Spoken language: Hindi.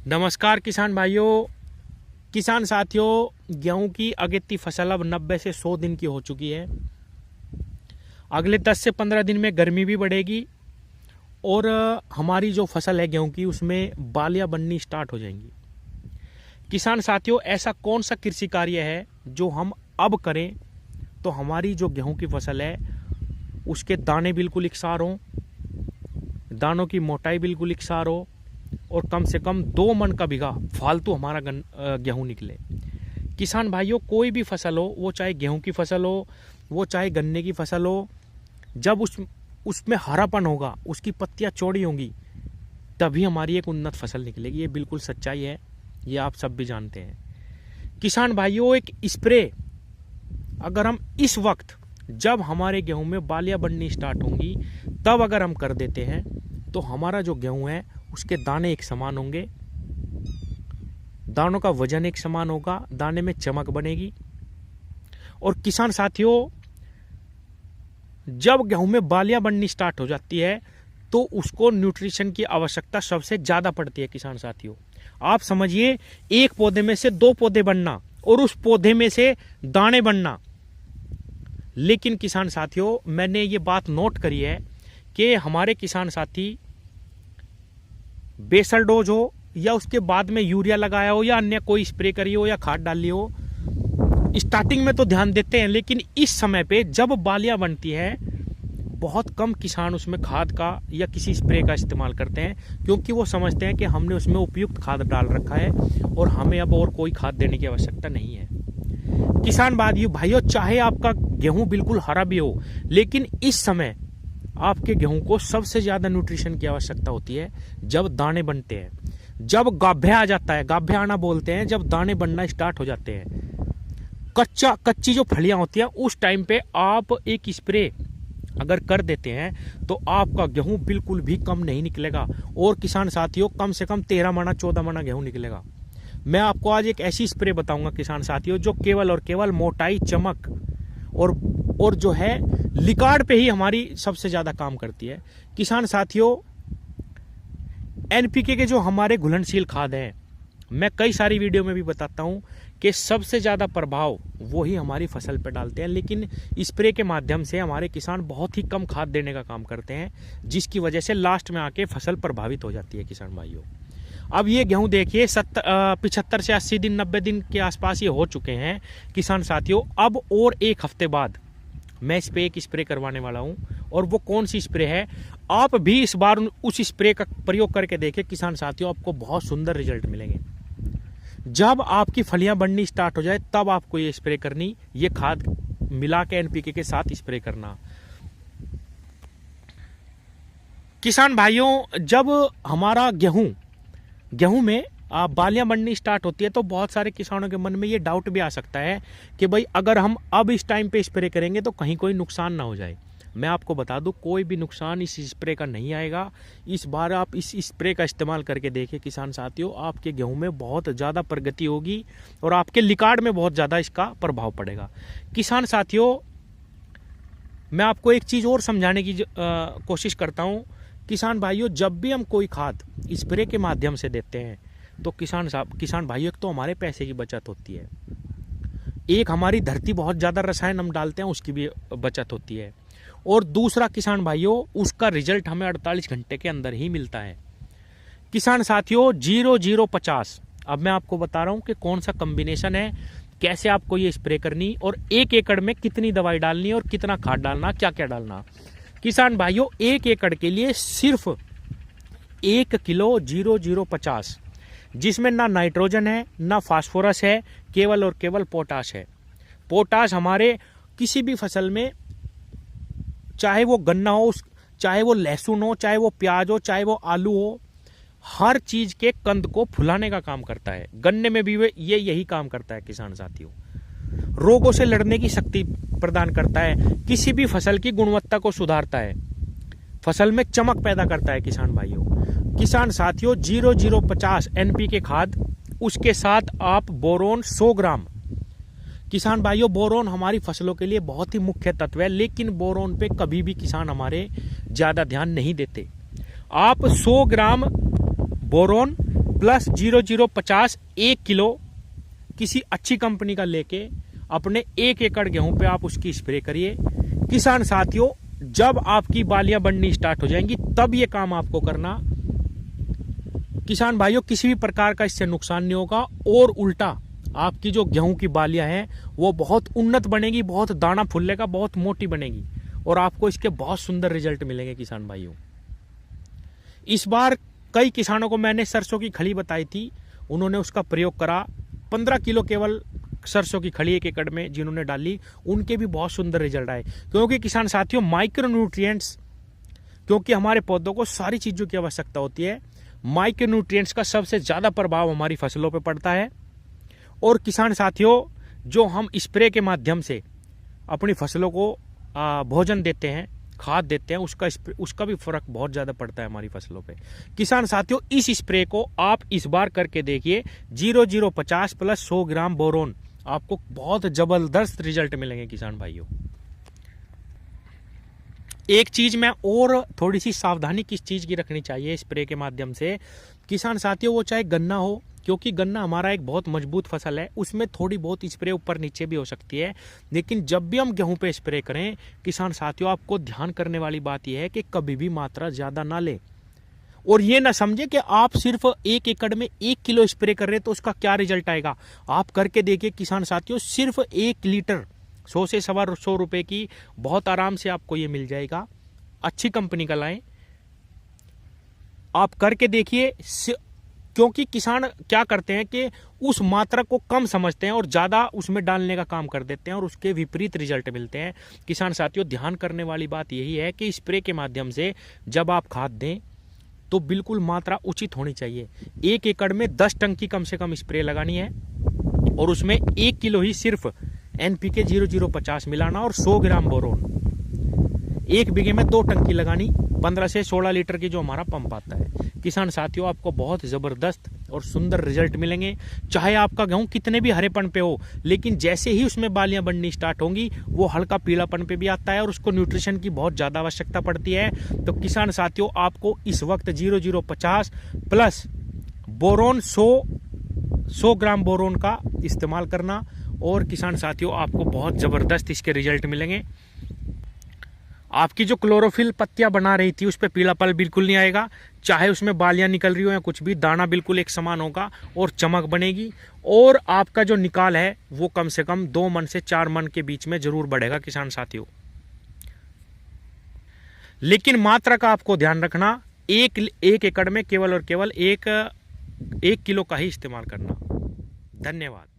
नमस्कार किसान भाइयों, किसान साथियों। गेहूं की अगेती फसल अब 90 से 100 दिन की हो चुकी है। अगले 10 से 15 दिन में गर्मी भी बढ़ेगी और हमारी जो फसल है गेहूं की, उसमें बालियां बननी स्टार्ट हो जाएंगी। किसान साथियों, ऐसा कौन सा कृषि कार्य है जो हम अब करें तो हमारी जो गेहूं की फसल है उसके दाने बिल्कुल इकसार हों, दानों की मोटाई बिल्कुल इकसार हो और कम से कम 2 मन का बीघा फालतू हमारा गेहूं निकले। किसान भाइयों, कोई भी फसल हो, वो चाहे गेहूं की फसल हो, वो चाहे गन्ने की फसल हो, जब उसमें हरापन होगा, उसकी पत्तियां चौड़ी होंगी, तभी हमारी एक उन्नत फसल निकलेगी। ये बिल्कुल सच्चाई है, ये आप सब भी जानते हैं। किसान भाइयों, एक स्प्रे अगर हम इस वक्त, जब हमारे गेहूं में बालियां बननी स्टार्ट होंगी, तब अगर हम कर देते हैं तो हमारा जो गेहूं है उसके दाने एक समान होंगे, दानों का वजन एक समान होगा, दाने में चमक बनेगी। और किसान साथियों, जब गेहूं में बालियां बननी स्टार्ट हो जाती है तो उसको न्यूट्रिशन की आवश्यकता सबसे ज्यादा पड़ती है। किसान साथियों, आप समझिए, एक पौधे में से 2 पौधे बनना और उस पौधे में से दाने बनना। लेकिन किसान साथियों, मैंने ये बात नोट करी है कि हमारे किसान साथी बेसल डोज हो या उसके बाद में यूरिया लगाया हो या अन्य कोई स्प्रे करी हो या खाद डाली हो, स्टार्टिंग में तो ध्यान देते हैं, लेकिन इस समय पे जब बालियां बनती है बहुत कम किसान उसमें खाद का या किसी स्प्रे का इस्तेमाल करते हैं, क्योंकि वो समझते हैं कि हमने उसमें उपयुक्त खाद डाल रखा है और हमें अब और कोई खाद देने की आवश्यकता नहीं है। किसान भाइयों, चाहे आपका गेहूं बिल्कुल हरा भी हो, लेकिन इस समय आपके गेहूं को सबसे ज्यादा न्यूट्रिशन की आवश्यकता होती है जब दाने बनते हैं, जब गाभे आ जाता है, गाभे आना बोलते हैं, जब दाने बनना स्टार्ट हो जाते हैं, कच्ची जो फलियां होती हैं, उस टाइम पे आप एक स्प्रे अगर कर देते हैं तो आपका गेहूं बिल्कुल भी कम नहीं निकलेगा और किसान साथियों, कम से कम 13 मना 14 मना गेहूं निकलेगा। मैं आपको आज एक ऐसी स्प्रे बताऊंगा किसान साथियों, जो केवल और केवल मोटाई, चमक और जो है लिकाड़ पे ही हमारी सबसे ज्यादा काम करती है। किसान साथियों, एनपीके के जो हमारे घुलनशील खाद हैं, मैं कई सारी वीडियो में भी बताता हूं कि सबसे ज्यादा प्रभाव वो ही हमारी फसल पे डालते हैं, लेकिन स्प्रे के माध्यम से हमारे किसान बहुत ही कम खाद देने का काम करते हैं, जिसकी वजह से लास्ट में आके फसल प्रभावित हो जाती है। किसान भाइयों, अब ये गेहूं देखिए 75 से 80 दिन, 90 दिन के आसपास ये हो चुके हैं। किसान साथियों, अब और 1 हफ्ते बाद मैं इस पे एक स्प्रे करवाने वाला हूं, और वो कौन सी स्प्रे है, आप भी इस बार उस स्प्रे का प्रयोग करके देखें। किसान साथियों, आपको बहुत सुंदर रिजल्ट मिलेंगे। जब आपकी फलियां बननी स्टार्ट हो जाए तब आपको ये स्प्रे करनी, ये खाद मिला के एनपीके के साथ स्प्रे करना। किसान भाइयों, जब हमारा गेहूं में बालियां बननी स्टार्ट होती है तो बहुत सारे किसानों के मन में ये डाउट भी आ सकता है कि भाई अगर हम अब इस टाइम पे स्प्रे करेंगे तो कहीं कोई नुकसान ना हो जाए। मैं आपको बता दूं, कोई भी नुकसान इस स्प्रे का नहीं आएगा। इस बार आप इस स्प्रे का इस्तेमाल करके देखिए किसान साथियों, आपके गेहूं में बहुत ज़्यादा प्रगति होगी और आपके लिकाड़ में बहुत ज़्यादा इसका प्रभाव पड़ेगा। किसान साथियों, मैं आपको एक चीज़ और समझाने की कोशिश करता हूँ। किसान भाइयों, जब भी हम कोई खाद स्प्रे के माध्यम से देते हैं तो किसान भाइयों, एक तो हमारे पैसे की बचत होती है, एक हमारी धरती बहुत ज़्यादा रसायन हम डालते हैं उसकी भी बचत होती है, और दूसरा किसान भाइयों, उसका रिजल्ट हमें 48 घंटे के अंदर ही मिलता है। किसान साथियों, 0050, अब मैं आपको बता रहा हूं कि कौन सा कॉम्बिनेशन है, कैसे आपको ये स्प्रे करनी और 1 एकड़ में कितनी दवाई डालनी और कितना खाद डालना, क्या क्या डालना। किसान भाइयों, 1 एकड़ के लिए सिर्फ 1 किलो 0050, जिसमें ना नाइट्रोजन है ना फास्फोरस है, केवल और केवल पोटाश है। पोटाश हमारे किसी भी फसल में, चाहे वो गन्ना हो, चाहे वो लहसुन हो, चाहे वो प्याज हो, चाहे वो आलू हो, हर चीज के कंद को फुलाने का काम करता है। गन्ने में भी ये यही काम करता है। किसान साथियों, रोगों से लड़ने की शक्ति प्रदान करता है, किसी भी फसल की गुणवत्ता को सुधारता है, फसल में चमक पैदा करता है। किसान साथियों, 0050 एनपीके खाद, उसके साथ आप बोरोन 100 ग्राम। किसान भाइयों, बोरोन हमारी फसलों के लिए बहुत ही मुख्य तत्व है, लेकिन बोरोन पे कभी भी किसान हमारे ज्यादा ध्यान नहीं देते। आप 100 ग्राम बोरोन प्लस 0050 1 किलो किसी अच्छी कंपनी का लेके अपने 1 एकड़ गेहूं पे आप उसकी स्प्रे करिए। किसान साथियों, जब आपकी बालियां बढ़नी स्टार्ट हो जाएंगी तब ये काम आपको करना। किसान भाइयों, किसी भी प्रकार का इससे नुकसान नहीं होगा और उल्टा आपकी जो गेहूं की बालियां हैं वो बहुत उन्नत बनेगी, बहुत दाना फूलेगा, बहुत मोटी बनेगी और आपको इसके बहुत सुंदर रिजल्ट मिलेंगे। किसान भाइयों, इस बार कई किसानों को मैंने सरसों की खली बताई थी, उन्होंने उसका प्रयोग करा। 15 किलो केवल सरसों की खली 1 एकड़ में जिन्होंने डाली, उनके भी बहुत सुंदर रिजल्ट आए। क्योंकि किसान साथियों, माइक्रो न्यूट्रिएंट्स, क्योंकि हमारे पौधों को सारी चीजों की आवश्यकता होती है, माइक्रो न्यूट्रिएंट्स का सबसे ज्यादा प्रभाव हमारी फसलों पर पड़ता है। और किसान साथियों, जो हम स्प्रे के माध्यम से अपनी फसलों को भोजन देते हैं, खाद देते हैं, उसका भी फर्क बहुत ज्यादा पड़ता है हमारी फसलों पे। किसान साथियों, इस स्प्रे को आप इस बार करके देखिए। 0050 प्लस 100 ग्राम बोरोन, आपको बहुत जबरदस्त रिजल्ट मिलेंगे। किसान भाइयों, एक चीज में और थोड़ी सी सावधानी किस चीज की रखनी चाहिए स्प्रे के माध्यम से। किसान साथियों, वो चाहे गन्ना हो, क्योंकि गन्ना हमारा एक बहुत मजबूत फसल है, उसमें थोड़ी बहुत स्प्रे ऊपर नीचे भी हो सकती है। लेकिन जब भी हम गेहूं पे स्प्रे करें, किसान साथियों, आपको ध्यान करने वाली बात यह है कि कभी भी मात्रा ज्यादा ना लें। और ये ना समझे कि आप सिर्फ 1 एकड़ में 1 किलो स्प्रे कर रहे हैं तो उसका क्या रिजल्ट आएगा। आप करके देखिए किसान साथियों, सिर्फ 1 लीटर 100 से 125 रुपए की बहुत आराम से आपको ये मिल जाएगा। अच्छी कंपनी का लाएं, आप करके देखिए। क्योंकि किसान क्या करते हैं कि उस मात्रा को कम समझते हैं और ज्यादा उसमें डालने का काम कर देते हैं और उसके विपरीत रिजल्ट मिलते हैं। किसान साथियों, ध्यान करने वाली बात यही है कि स्प्रे के माध्यम से जब आप खाद दें तो बिल्कुल मात्रा उचित होनी चाहिए। 1 एकड़ में 10 टंकी कम से कम स्प्रे लगानी है और उसमें 1 किलो ही सिर्फ NPK 0050 मिलाना और 100 ग्राम बोरोन। 1 बीघे में 2 टंकी लगानी, 15 से 16 लीटर की जो हमारा पंप आता है। किसान साथियों, आपको बहुत जबरदस्त और सुंदर रिजल्ट मिलेंगे। चाहे आपका गेहूं कितने भी हरेपन पे हो, लेकिन जैसे ही उसमें बालियां बननी स्टार्ट होंगी वो हल्का पीलापन पे भी आता है और उसको न्यूट्रिशन की बहुत ज्यादा आवश्यकता पड़ती है। तो किसान साथियों, आपको इस वक्त 0050 प्लस बोरोन 100 ग्राम बोरोन का इस्तेमाल करना। और किसान साथियों, आपको बहुत जबरदस्त इसके रिजल्ट मिलेंगे। आपकी जो क्लोरोफिल पत्तियां बना रही थी उस पर पीलापन बिल्कुल नहीं आएगा, चाहे उसमें बालियां निकल रही हो या कुछ भी, दाना बिल्कुल एक समान होगा और चमक बनेगी। और आपका जो निकाल है वो कम से कम 2 मन से 4 मन के बीच में जरूर बढ़ेगा। किसान साथियों, लेकिन मात्रा का आपको ध्यान रखना, एक एकड़ में केवल और केवल 1 किलो का ही इस्तेमाल करना। धन्यवाद।